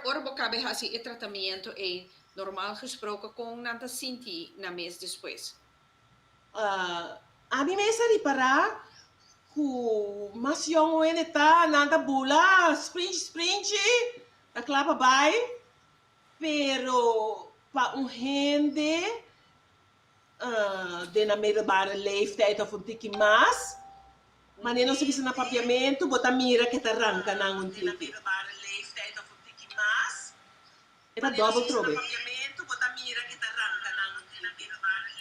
Ora cabe assim o tratamento é normal gesproken com nanta sinti na mês depois. A mim mesmo reparar que mas yung ele tá nada bula sprint a clapa vai pero pa um rende de na middelbare leeftijd of een tikkie mas maar não se precisa na papiamento bota mira que tá arranca na um tikkie é double trouble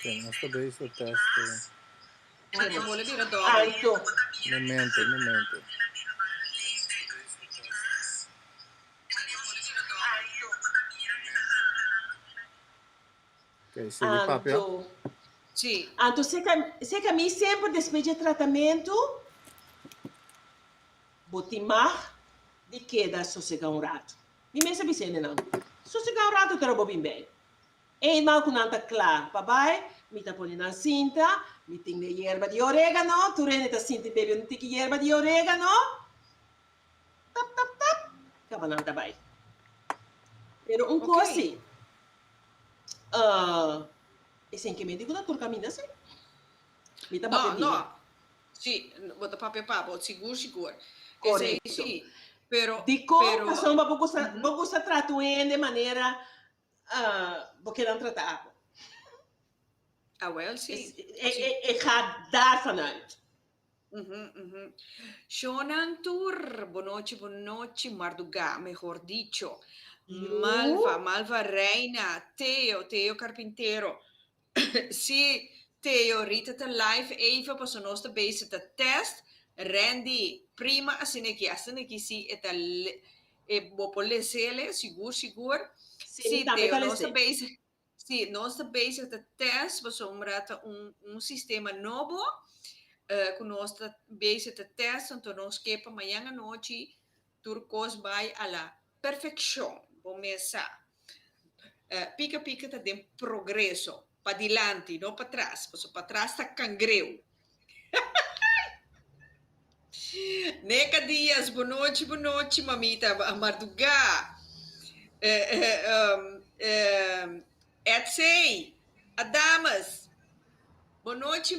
Sim, nós também isso teste. Mas eu vou virar ah dobro. então Momento. Ok, sigue papel. Sim. Então, se que a mim sempre depois de tratamento botimar de queda sossegar um rato. Me mesmo dizendo não. Sossegar um rato trobo bem. E mal com nanta claro, papai, me tá pondo na cinta, me tem de erva de orégano, tu rende tá cinta e bebe um tique de erva de orégano. Tap. Acaba nanta vai. Pero um coisa e sem que me diga doutor caminha assim. Me tá não. Sim, bota papel papo, seguro. Correto. Sim, pero passou uma boca trato de maneira porque não tratar. Well, sim. Gaat daarvan uit. Shonantur, bonoche, Marduga, mejor dicho. No. Malva Reina, Theo Carpintero. Sim, Theo, Rita te live even pas ons te bezig te test. Randy, prima assim que sim, bopole sele, seguro. Sim, Theo, nós te bezig te test, pas sistema novo. Que nós está bezig te test, então nós quepa amanhã à noite, turcos vai a la perfeição. Vamos começar. Pica tá de progresso. Para diante, não para trás. Para trás está cangreu. Neca Dias, boa noite, mamita. Amarduga. Etsei. Adamas. Boa noite,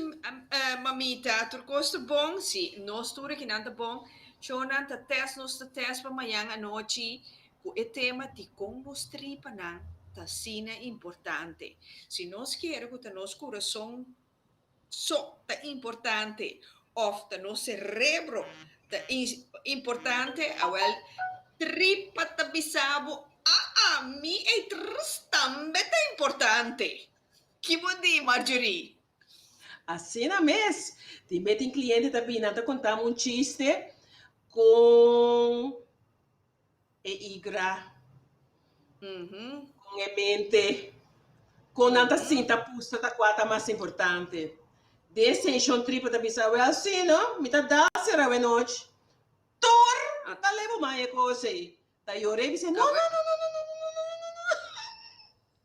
mamita. Turcosto bom? Sim, nós tudo que não tá bom. Shonan tá teste para amanhã à noite. O tema de como stripa não tá sina importante. Se nós queremos que o nosso coração tá importante, of tá nosso cérebro tá importante, tripa tá bisabo, mi é também tá importante. Que bom dia, Marjorie? Assim na mês, tem cliente também, nada contar um chiste com igra, com mente, com nada cinta pusta da quarta mais importante. Desse encheu tripa da bisava, é assim, não? Me tá dando será a noite. Tor, tá leva mais coisa aí. Tá yorei, disse, não.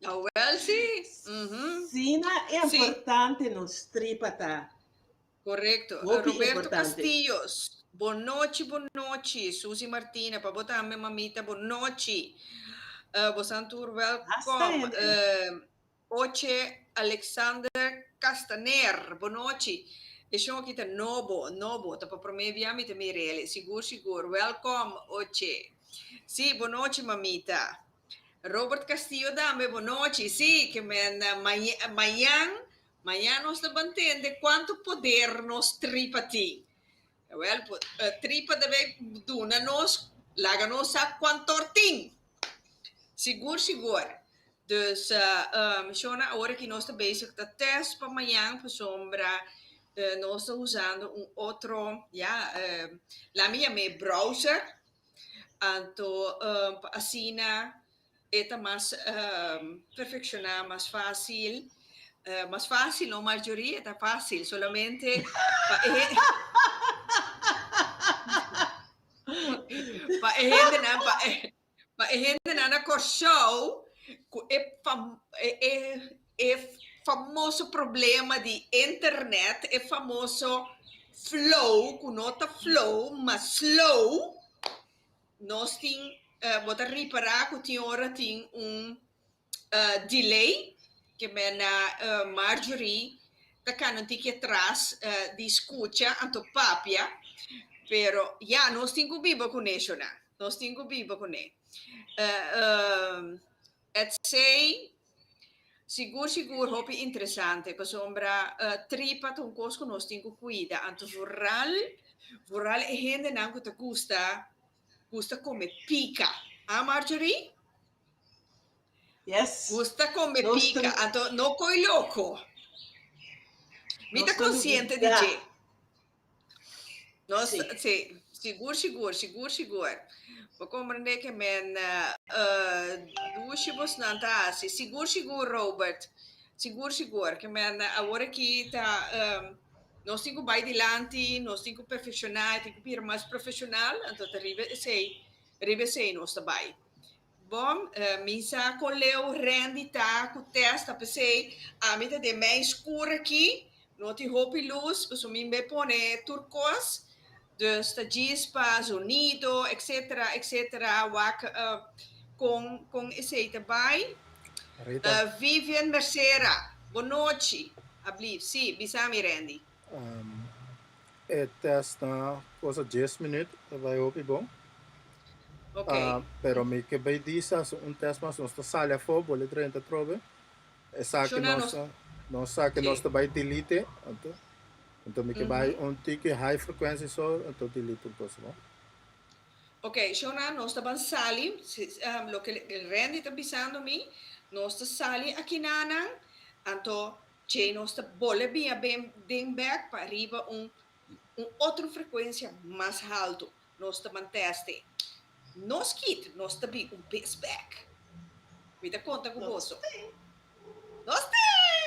Well, sim. Sina é importante nos tripa, tá? Correto. Roberto Castillos. Boa noite. Suzy Martina, para botar a minha mamita, boa noite. Bosantur, welcome. Oche Alexander Castaner, boa noite. Deixa aqui tá novo, tá para prometer me mirele, seguro. Welcome, Oche. Sim, boa noite, mamita. Robert Castillo, dame boa noite. Sim, que amanhã nós vamos entender quanto poder nós tripa tem. Well, tripa deve duna nós, laga nós a quanto tem. Seguro. Dus, Shona, agora que nós estamos bezig com o teste para amanhã, para sombra, nós estamos usando outro, la minha browser, então, assim, é mais perfeccionar, mais fácil, não, maioria é fácil, solamente para gente na show é famoso problema de internet, é famoso flow, com nota flow, mas slow, nós temos bota reparar que tinha hora tem delay que é na Marjorie da cana tem que atrás de escuta anto papia pero ya nós temos viva com isso né nós temos viva com ele sei seguro hopi interessante per sombra tripa ton cosco nós temos cuida anto rural e gente não que te gusta comer pica Marjorie Yes. gusta comer Nós pica tam- anto não coi louco me nós tá estamos consciente de ligados. que nós Sim. sim seguro vou compreender que men duas não tá assim seguro Robert seguro que men agora aqui tá nós temos vai dilante nós temos profissional temos que ir mais profissional então arriba sei nós tá vai bom misa coleu rendi tá com testa pensei a mim tá de mais escuro aqui não te roupa luz so mim me pone turcos dus de Gispa, Unido, etc. Com esse também. Rita, Vivian Mercera, boa noite. Ablief, sim, bisami Randy. é teste na coisa 10 minutos, vai ouvir bom. Ok. Pero me que vai dizer teste mas nós salha for, bole 30 trove. Essa que nós que nós vai delete, então me que vai tique high frequency só, então delete tudo bom. Ok, Shona, nós estamos sali, lo que o Randy está pensando me, nós estamos sali aqui na então, nós estamos bole bem back para arriba outra frequência mais alto, nós estamos teste. Nós kit, nós estamos back. Me dá conta com você.